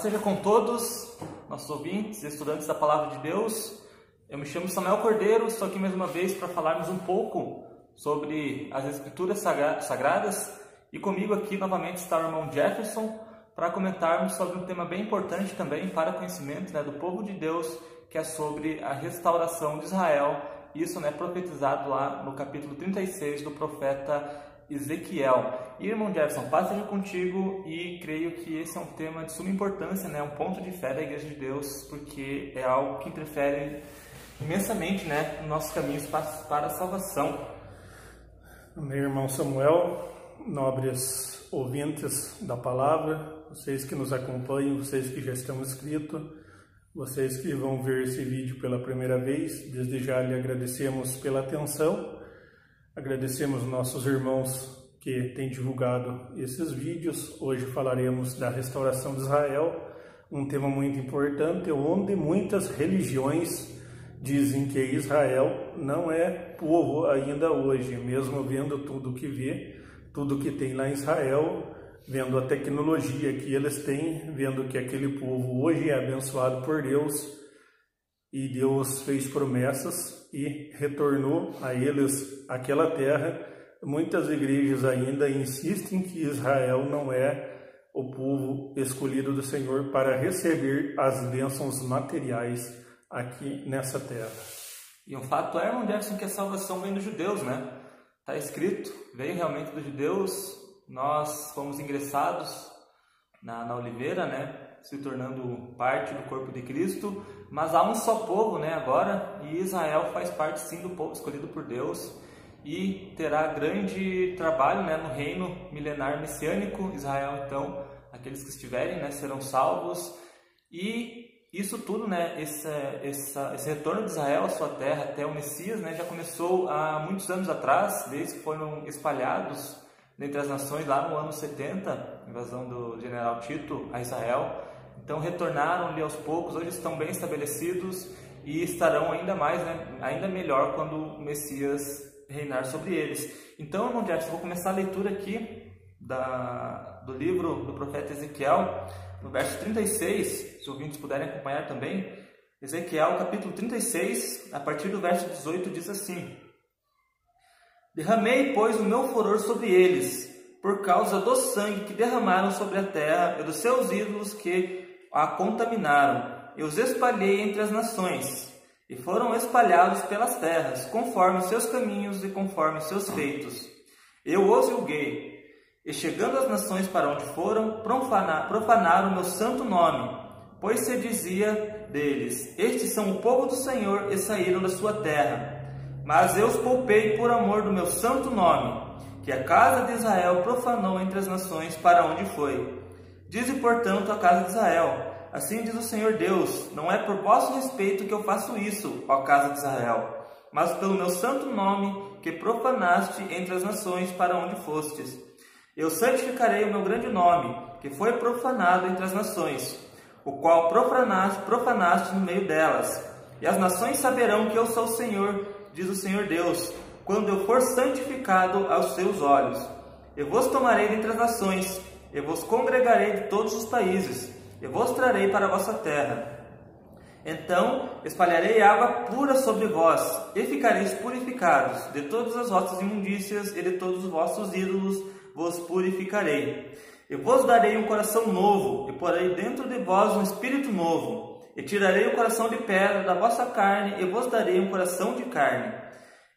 seja com todos, nossos ouvintes e estudantes da Palavra de Deus. Eu me chamo Samuel Cordeiro, estou aqui mais uma vez para falarmos um pouco sobre as Escrituras Sagradas. E comigo aqui novamente está o irmão Jefferson para comentarmos sobre um tema bem importante também para conhecimento do povo de Deus, que é sobre a restauração de Israel. Isso profetizado lá no capítulo 36 do profeta Ezequiel. E irmão Jefferson, paz seja contigo, e creio que esse é um tema de suma importância, um ponto de fé da Igreja de Deus, porque é algo que interfere imensamente nos nossos caminhos para a salvação. Meu irmão Samuel, nobres ouvintes da palavra, vocês que nos acompanham, vocês que já estão inscritos, vocês que vão ver esse vídeo pela primeira vez, desde já lhe agradecemos pela atenção. Agradecemos nossos irmãos que têm divulgado esses vídeos. Hoje falaremos da restauração de Israel, um tema muito importante, onde muitas religiões dizem que Israel não é povo ainda hoje, mesmo vendo tudo que vê, tudo que tem lá em Israel, vendo a tecnologia que eles têm, vendo que aquele povo hoje é abençoado por Deus, e Deus fez promessas e retornou a eles aquela terra. Muitas igrejas ainda insistem que Israel não é o povo escolhido do Senhor para receber as bênçãos materiais aqui nessa terra. E um fato é, irmão Jefferson, que a salvação vem dos judeus, Está escrito, veio realmente dos judeus. Nós fomos ingressados na oliveira, se tornando parte do corpo de Cristo, mas há um só povo, agora, e Israel faz parte sim do povo escolhido por Deus, e terá grande trabalho, no reino milenar messiânico. Israel, então, aqueles que estiverem, serão salvos, e isso tudo, esse retorno de Israel à sua terra até o Messias, já começou há muitos anos atrás, desde que foram espalhados dentre as nações lá no ano 70, invasão do general Tito a Israel. Então retornaram-lhe aos poucos, hoje estão bem estabelecidos e estarão ainda mais, ainda melhor quando o Messias reinar sobre eles. Então, irmão Jefferson, vou começar a leitura aqui do livro do profeta Ezequiel, no verso 36, se os ouvintes puderem acompanhar também. Ezequiel, capítulo 36, a partir do verso 18, diz assim: Derramei, pois, o meu furor sobre eles, por causa do sangue que derramaram sobre a terra e dos seus ídolos que a contaminaram. Eu os espalhei entre as nações, e foram espalhados pelas terras, conforme os seus caminhos e conforme os seus feitos. Eu os julguei, e chegando às nações para onde foram, profanaram o meu santo nome, pois se dizia deles: Estes são o povo do Senhor e saíram da sua terra. Mas eu os poupei por amor do meu santo nome, que a casa de Israel profanou entre as nações para onde foi. Dize, portanto, a casa de Israel: Assim diz o Senhor Deus, não é por vosso respeito que eu faço isso, ó casa de Israel, mas pelo meu santo nome que profanaste entre as nações para onde fostes. Eu santificarei o meu grande nome, que foi profanado entre as nações, o qual profanaste no meio delas. E as nações saberão que eu sou o Senhor, diz o Senhor Deus, quando eu for santificado aos seus olhos. Eu vos tomarei dentre as nações, eu vos congregarei de todos os países, eu vos trarei para a vossa terra. Então espalharei água pura sobre vós, e ficareis purificados. De todas as vossas imundícias e de todos os vossos ídolos vos purificarei. Eu vos darei um coração novo, e porei dentro de vós um espírito novo. E tirarei o coração de pedra da vossa carne, e vos darei um coração de carne.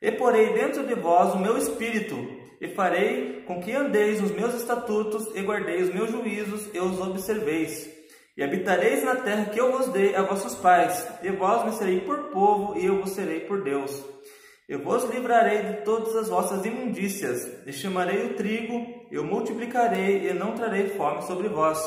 E porei dentro de vós o meu espírito, e farei com que andeis nos meus estatutos, e guardeis os meus juízos, e os observeis. E habitareis na terra que eu vos dei a vossos pais, e vós me serei por povo, e eu vos serei por Deus. Eu vos livrarei de todas as vossas imundícias, e chamarei o trigo, eu multiplicarei, e não trarei fome sobre vós.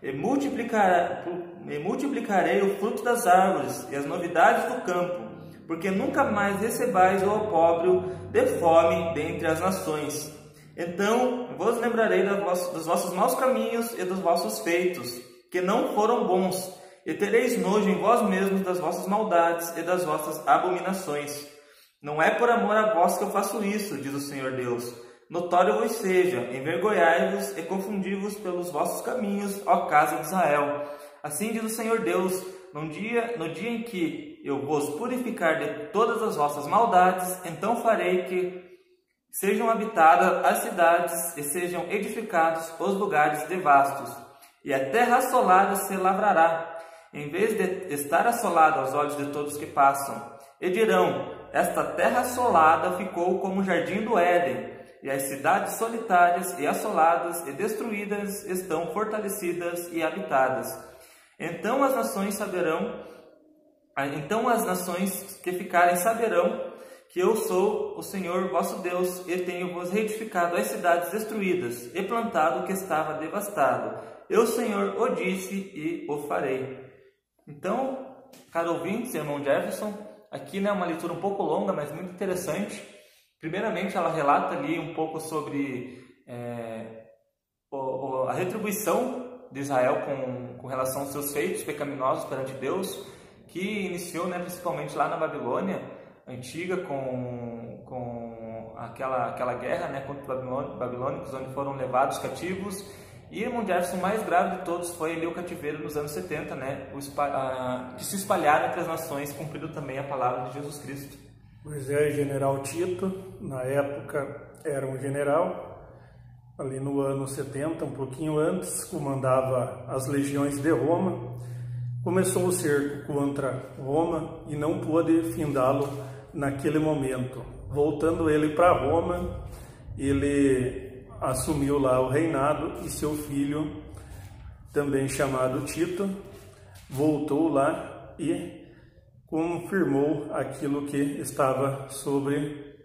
E multiplicarei o fruto das árvores e as novidades do campo, porque nunca mais recebais o opróbrio de fome dentre as nações. Então vos lembrarei dos vossos maus caminhos e dos vossos feitos, que não foram bons, e tereis nojo em vós mesmos das vossas maldades e das vossas abominações. Não é por amor a vós que eu faço isso, diz o Senhor Deus. Notório vos seja, envergonhai-vos e confundi-vos pelos vossos caminhos, ó casa de Israel. Assim diz o Senhor Deus, no dia em que eu vos purificar de todas as vossas maldades, então farei que sejam habitadas as cidades e sejam edificados os lugares devastos, e a terra assolada se lavrará, em vez de estar assolada aos olhos de todos que passam. E dirão, esta terra assolada ficou como o jardim do Éden, e as cidades solitárias e assoladas e destruídas estão fortalecidas e habitadas. Então as nações que ficarem saberão que eu sou o Senhor vosso Deus, e tenho-vos reedificado as cidades destruídas, e plantado o que estava devastado. Eu, Senhor, o disse e o farei. Então, caro ouvinte, irmão Jefferson, aqui uma leitura um pouco longa, mas muito interessante. Primeiramente, ela relata ali um pouco sobre a retribuição de Israel com relação aos seus feitos pecaminosos perante Deus, que iniciou principalmente lá na Babilônia antiga, com aquela guerra contra os babilônicos, onde foram levados cativos. E, irmão Jefferson, o mais grave de todos foi ali o cativeiro nos anos 70, que se espalharam entre as nações, cumprindo também a palavra de Jesus Cristo. Pois é, general Tito, na época era um general, ali no ano 70, um pouquinho antes, comandava as legiões de Roma. Começou o cerco contra Roma e não pôde findá-lo naquele momento. Voltando ele para Roma, ele assumiu lá o reinado, e seu filho, também chamado Tito, voltou lá e confirmou aquilo que estava sobre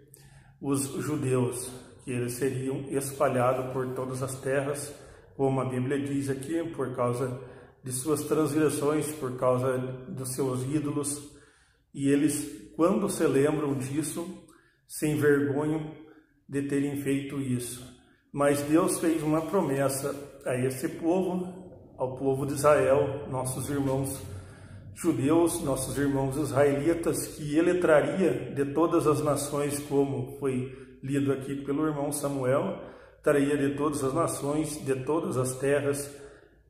os judeus, que eles seriam espalhados por todas as terras, como a Bíblia diz aqui, por causa de suas transgressões, por causa dos seus ídolos. E eles, quando se lembram disso, se envergonham de terem feito isso. Mas Deus fez uma promessa a esse povo, ao povo de Israel, nossos irmãos judeus, nossos irmãos israelitas, que ele traria de todas as nações, como foi lido aqui pelo irmão Samuel, traria de todas as nações, de todas as terras,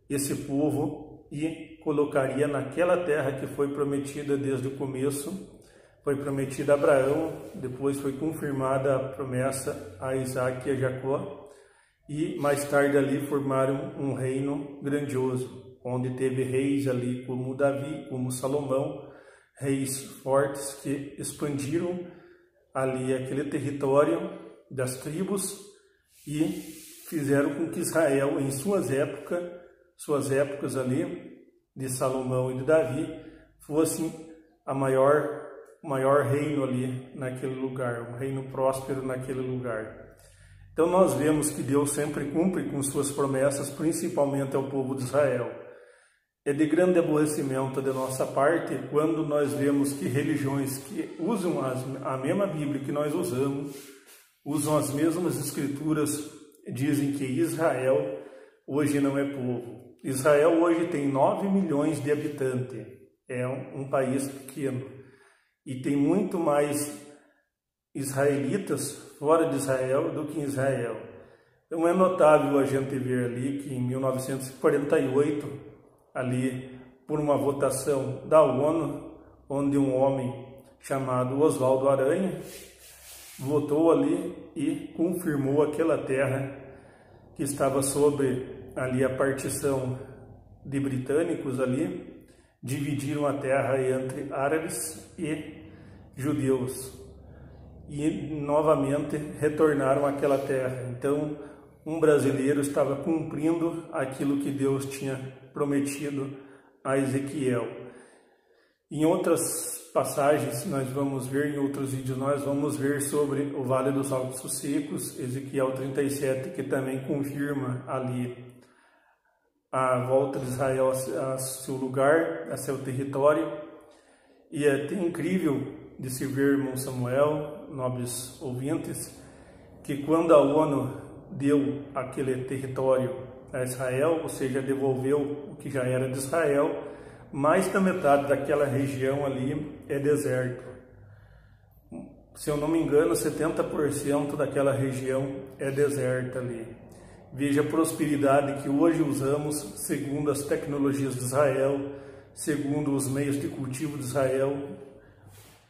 esse povo, e colocaria naquela terra que foi prometida desde o começo. Foi prometida a Abraão, depois foi confirmada a promessa a Isaac e a Jacó, e mais tarde ali formaram um reino grandioso, onde teve reis ali como Davi, como Salomão, reis fortes que expandiram ali aquele território das tribos e fizeram com que Israel, em suas épocas ali, de Salomão e de Davi, fosse o maior reino ali naquele lugar, um reino próspero naquele lugar. Então nós vemos que Deus sempre cumpre com suas promessas, principalmente ao povo de Israel. É de grande aborrecimento de nossa parte quando nós vemos que religiões que usam a mesma Bíblia que nós usamos, usam as mesmas escrituras, dizem que Israel hoje não é povo. Israel hoje tem 9 milhões de habitantes, é um país pequeno, e tem muito mais israelitas fora de Israel do que em Israel. Então é notável a gente ver ali que em 1948, ali por uma votação da ONU, onde um homem chamado Oswaldo Aranha votou ali e confirmou aquela terra que estava sobre ali a partição de britânicos ali, dividiram a terra entre árabes e judeus e novamente retornaram àquela terra. Então um brasileiro estava cumprindo aquilo que Deus tinha prometido a Ezequiel. Em outras passagens nós vamos ver, em outros vídeos nós vamos ver sobre o Vale dos Ossos Secos, Ezequiel 37, que também confirma ali a volta de Israel a seu lugar, a seu território. E é até incrível de se ver, irmão Samuel, nobres ouvintes, que quando a ONU deu aquele território a Israel, ou seja, devolveu o que já era de Israel, mais da metade daquela região ali é deserto. Se eu não me engano, 70% daquela região é deserta ali. veja a prosperidade que hoje usamos segundo as tecnologias de Israel, segundo os meios de cultivo de Israel.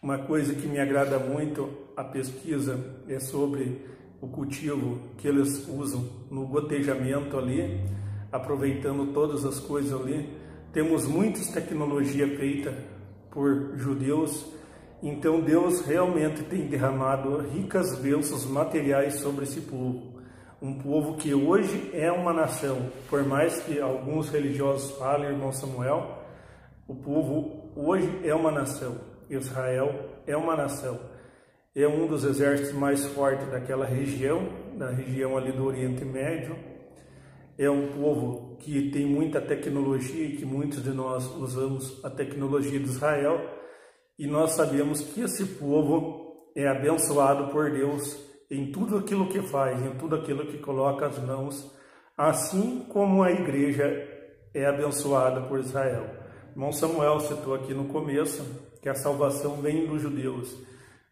Uma coisa que me agrada muito, a pesquisa, é sobre o cultivo que eles usam no gotejamento ali, aproveitando todas as coisas ali. Temos muitas tecnologias feitas por judeus, então Deus realmente tem derramado ricas bênçãos materiais sobre esse povo. Um povo que hoje é uma nação, por mais que alguns religiosos falem, irmão Samuel, o povo hoje é uma nação. Israel é uma nação. É um dos exércitos mais fortes daquela região, da região ali do Oriente Médio. É um povo que tem muita tecnologia e que muitos de nós usamos a tecnologia de Israel. E nós sabemos que esse povo é abençoado por Deus em tudo aquilo que faz, em tudo aquilo que coloca as mãos, assim como a igreja é abençoada por Israel. Irmão Samuel citou aqui no começo que a salvação vem dos judeus.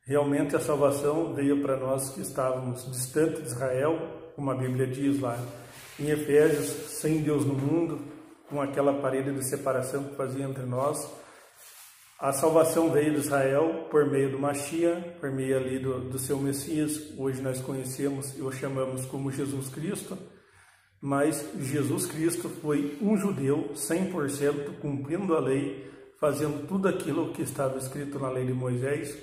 Realmente a salvação veio para nós que estávamos distantes de Israel, como a Bíblia diz lá em Efésios, sem Deus no mundo, com aquela parede de separação que fazia entre nós. A salvação veio de Israel por meio do Mashiach, por meio ali do seu Messias. Hoje nós conhecemos e o chamamos como Jesus Cristo. Mas Jesus Cristo foi um judeu 100%, cumprindo a lei, fazendo tudo aquilo que estava escrito na lei de Moisés,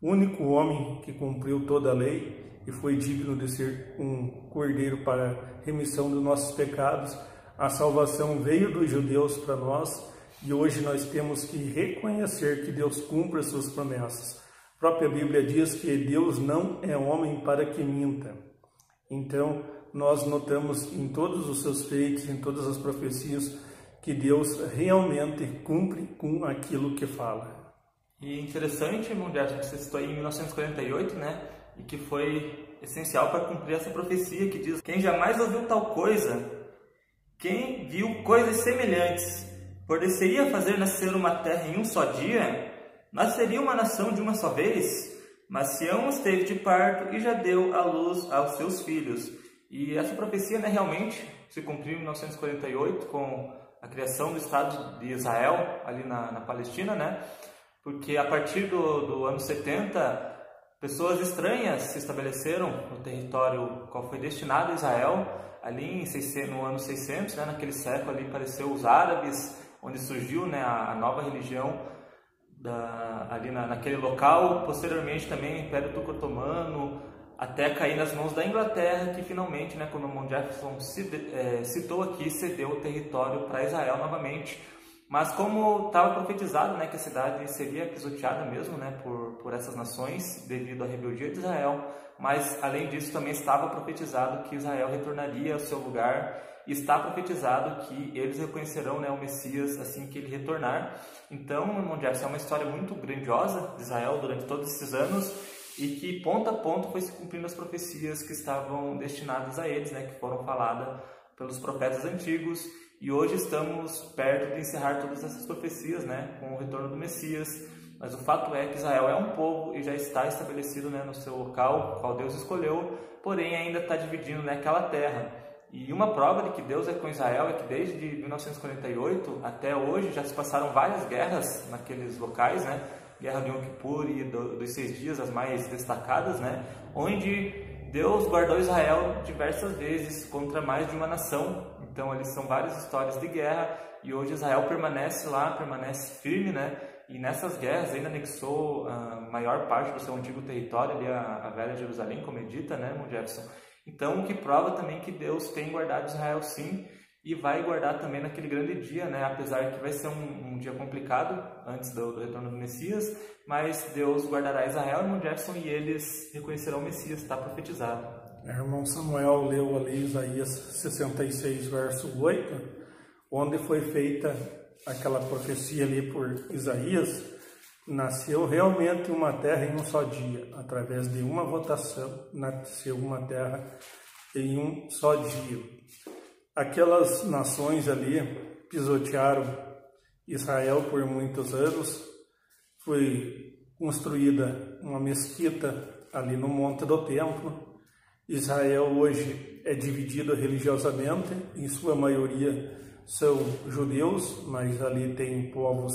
o único homem que cumpriu toda a lei e foi digno de ser um cordeiro para remissão dos nossos pecados. A salvação veio dos judeus para nós e hoje nós temos que reconhecer que Deus cumpre as suas promessas. A própria Bíblia diz que Deus não é homem para que minta. Então, nós notamos em todos os seus feitos, em todas as profecias, que Deus realmente cumpre com aquilo que fala. E interessante, irmão Gerson, que você citou aí em 1948, né? E que foi essencial para cumprir essa profecia que diz: quem jamais ouviu tal coisa, quem viu coisas semelhantes, poder-se-ia fazer nascer uma terra em um só dia, nasceria uma nação de uma só vez, mas Sião esteve de parto e já deu à luz aos seus filhos. E essa profecia, né, realmente se cumpriu em 1948 com a criação do Estado de Israel ali na Palestina, né? Porque a partir do ano 70, pessoas estranhas se estabeleceram no território qual foi destinado a Israel, ali no ano 600, né, naquele século ali apareceu os árabes, onde surgiu, né, a nova religião ali naquele local. Posteriormente também o Império Turco Otomano, até cair nas mãos da Inglaterra, que finalmente, né, quando o irmão Jefferson citou aqui, cedeu o território para Israel novamente. Mas como estava profetizado, né, que a cidade seria pisoteada mesmo, né, por essas nações, devido à rebeldia de Israel, mas além disso também estava profetizado que Israel retornaria ao seu lugar, e está profetizado que eles reconhecerão, né, o Messias assim que ele retornar. Então, irmão Jefferson, é uma história muito grandiosa de Israel durante todos esses anos, e que ponto a ponto foi se cumprindo as profecias que estavam destinadas a eles, né, que foram faladas pelos profetas antigos. E hoje estamos perto de encerrar todas essas profecias, né, com o retorno do Messias. Mas o fato é que Israel é um povo e já está estabelecido, né, no seu local, qual Deus escolheu, porém ainda está dividindo, né, aquela terra. E uma prova de que Deus é com Israel é que desde 1948 até hoje já se passaram várias guerras naqueles locais, né? Guerra de Yom Kippur e dos 6 dias, as mais destacadas, né? Onde Deus guardou Israel diversas vezes contra mais de uma nação. Então, ali são várias histórias de guerra e hoje Israel permanece lá, permanece firme, né? E nessas guerras ainda anexou a maior parte do seu antigo território, ali a Velha Jerusalém, como é dita, né, irmão Jefferson? Então, o que prova também que Deus tem guardado Israel sim, e vai guardar também naquele grande dia, né? Apesar que vai ser um dia complicado antes do retorno do Messias, mas Deus guardará Israel, irmão Jefferson, e eles reconhecerão o Messias, está profetizado. Irmão Samuel leu ali Isaías 66, verso 8, onde foi feita aquela profecia ali por Isaías. Nasceu realmente uma terra em um só dia, através de uma votação, nasceu uma terra em um só dia. Aquelas nações ali pisotearam Israel por muitos anos. Foi construída uma mesquita ali no Monte do Templo, Israel hoje é dividido religiosamente, em sua maioria são judeus, mas ali tem povos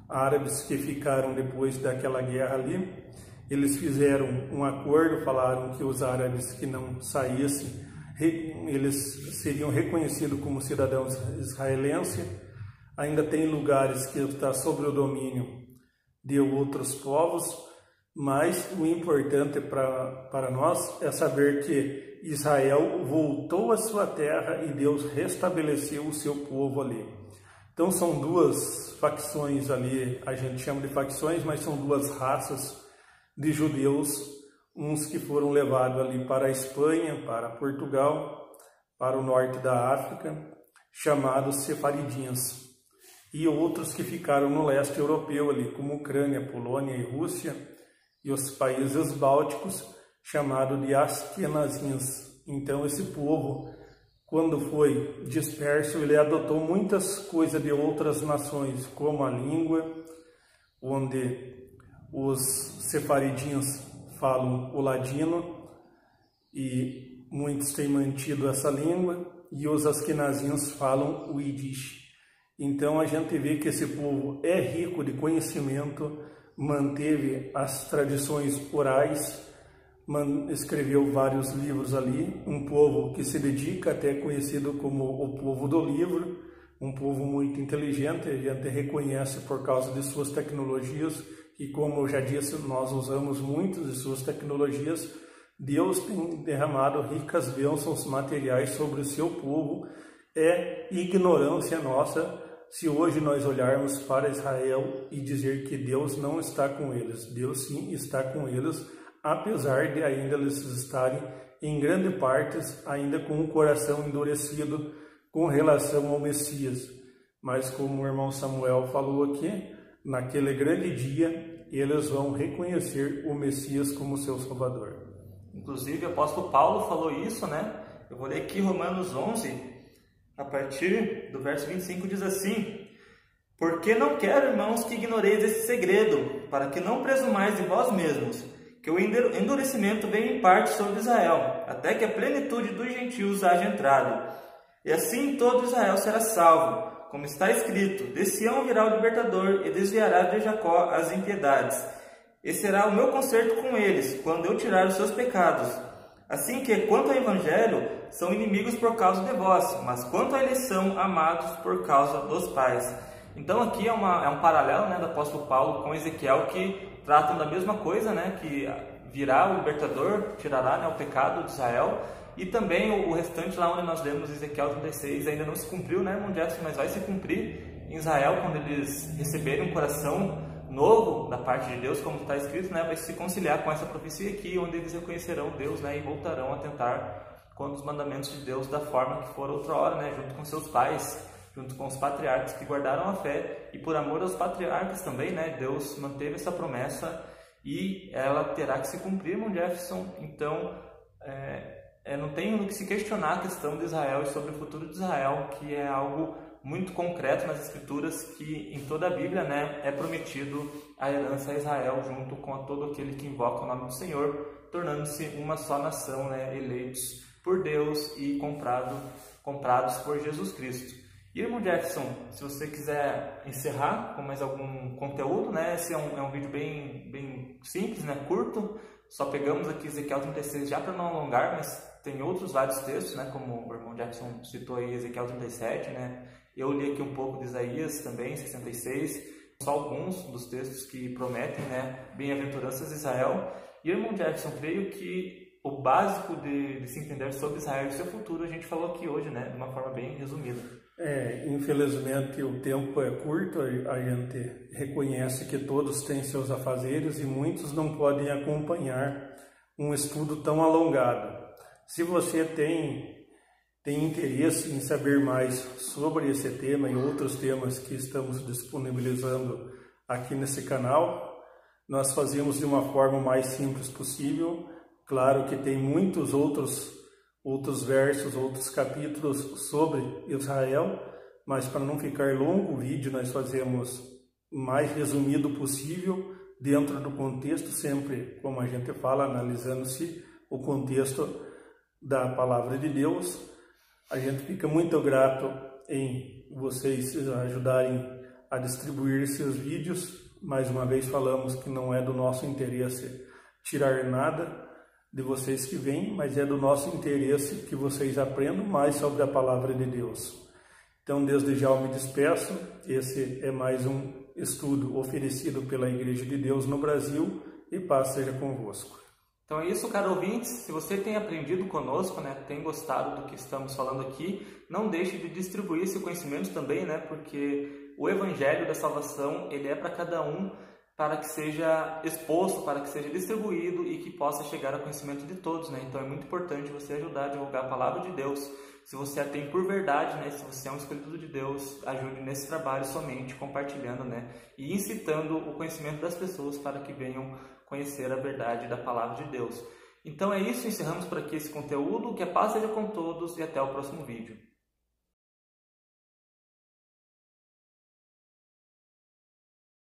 árabes que ficaram depois daquela guerra ali. Eles fizeram um acordo, falaram que os árabes que não saíssem, eles seriam reconhecidos como cidadãos israelenses. Ainda tem lugares que está sob o domínio de outros povos, mas o importante para nós é saber que Israel voltou à sua terra e Deus restabeleceu o seu povo ali. Então são duas facções ali, a gente chama de facções, mas são duas raças de judeus, uns que foram levados ali para a Espanha, para Portugal, para o norte da África, chamados sefaridinhos, e outros que ficaram no leste europeu ali, como Ucrânia, Polônia e Rússia, e os países bálticos, chamado de askenazins. Então esse povo, quando foi disperso, ele adotou muitas coisas de outras nações, como a língua, onde os sefaridinhos falam o ladino, e muitos têm mantido essa língua, e os askenazins falam o Yiddish. Então a gente vê que esse povo é rico de conhecimento, manteve as tradições orais, escreveu vários livros ali, um povo que se dedica, até conhecido como o povo do livro, um povo muito inteligente, a gente reconhece por causa de suas tecnologias, e como eu já disse, nós usamos muitas de suas tecnologias. Deus tem derramado ricas bênçãos materiais sobre o seu povo. É ignorância nossa se hoje nós olharmos para Israel e dizer que Deus não está com eles. Deus sim está com eles, apesar de ainda eles estarem em grande parte ainda com o coração endurecido com relação ao Messias. Mas como o irmão Samuel falou aqui, naquele grande dia eles vão reconhecer o Messias como seu Salvador. Inclusive o apóstolo Paulo falou isso, né? Eu vou ler aqui Romanos 11, a partir do verso 25, diz assim: porque não quero, irmãos, que ignoreis esse segredo, para que não presumais de vós mesmos, que o endurecimento veio em parte sobre Israel, até que a plenitude dos gentios haja entrado. E assim todo Israel será salvo, como está escrito: de Sião virá o libertador, e desviará de Jacó as impiedades. E será o meu conserto com eles, quando eu tirar os seus pecados. Assim que, quanto ao Evangelho, são inimigos por causa de vós, mas quanto à eleição, amados por causa dos pais. Então aqui é um paralelo, né, do apóstolo Paulo com Ezequiel, que tratam da mesma coisa, né, que virá o libertador, tirará, né, o pecado de Israel. E também o restante, lá onde nós lemos Ezequiel 36, ainda não se cumpriu, né, irmão Jefferson, mas vai se cumprir em Israel, quando eles receberem um coração novo da parte de Deus, como está escrito, né, vai se conciliar com essa profecia aqui, onde eles reconhecerão Deus, né, e voltarão a tentar com os mandamentos de Deus da forma que for outra hora, né, junto com seus pais, junto com os patriarcas que guardaram a fé. E por amor aos patriarcas também, né, Deus manteve essa promessa e ela terá que se cumprir, irmão Jefferson. Então não tem no que se questionar a questão de Israel e sobre o futuro de Israel, que é algo muito concreto nas Escrituras, que em toda a Bíblia, né, é prometido a herança a Israel, junto com todo aquele que invoca o nome do Senhor, tornando-se uma só nação, né, eleitos por Deus e comprados por Jesus Cristo. E, irmão Jefferson, se você quiser encerrar com mais algum conteúdo, né, esse é um vídeo bem simples, né, curto. Só pegamos aqui Ezequiel 36 já para não alongar, mas tem outros vários textos, né, como o irmão Jefferson citou aí Ezequiel 37, né. Eu li aqui um pouco de Isaías também, 66, só alguns dos textos que prometem, né, bem-aventuranças de Israel. E, irmão Jefferson, creio que o básico de se entender sobre Israel e seu futuro a gente falou aqui hoje, né, de uma forma bem resumida. Infelizmente o tempo é curto, a gente reconhece que todos têm seus afazeres e muitos não podem acompanhar um estudo tão alongado. Se você tem interesse em saber mais sobre esse tema e outros temas que estamos disponibilizando aqui nesse canal, nós fazemos de uma forma mais simples possível. Claro que tem muitos outros versos, outros capítulos sobre Israel, mas para não ficar longo o vídeo, nós fazemos o mais resumido possível, dentro do contexto, sempre, como a gente fala, analisando-se o contexto da Palavra de Deus. A gente fica muito grato em vocês ajudarem a distribuir esses vídeos. Mais uma vez falamos que não é do nosso interesse tirar nada de vocês que vêm, mas é do nosso interesse que vocês aprendam mais sobre a Palavra de Deus. Então, desde já eu me despeço. Esse é mais um estudo oferecido pela Igreja de Deus no Brasil, e paz seja convosco. Então é isso, caro ouvintes. Se você tem aprendido conosco, tem gostado do que estamos falando aqui, não deixe de distribuir esse conhecimento também, porque o Evangelho da Salvação, ele é para cada um, para que seja exposto, para que seja distribuído e que possa chegar ao conhecimento de todos, Então é muito importante você ajudar a divulgar a Palavra de Deus. Se você a tem por verdade, se você é um escolhido de Deus, ajude nesse trabalho somente compartilhando, e incitando o conhecimento das pessoas para que venham conhecer a verdade da Palavra de Deus. Então é isso, encerramos por aqui esse conteúdo. Que a paz seja com todos e até o próximo vídeo.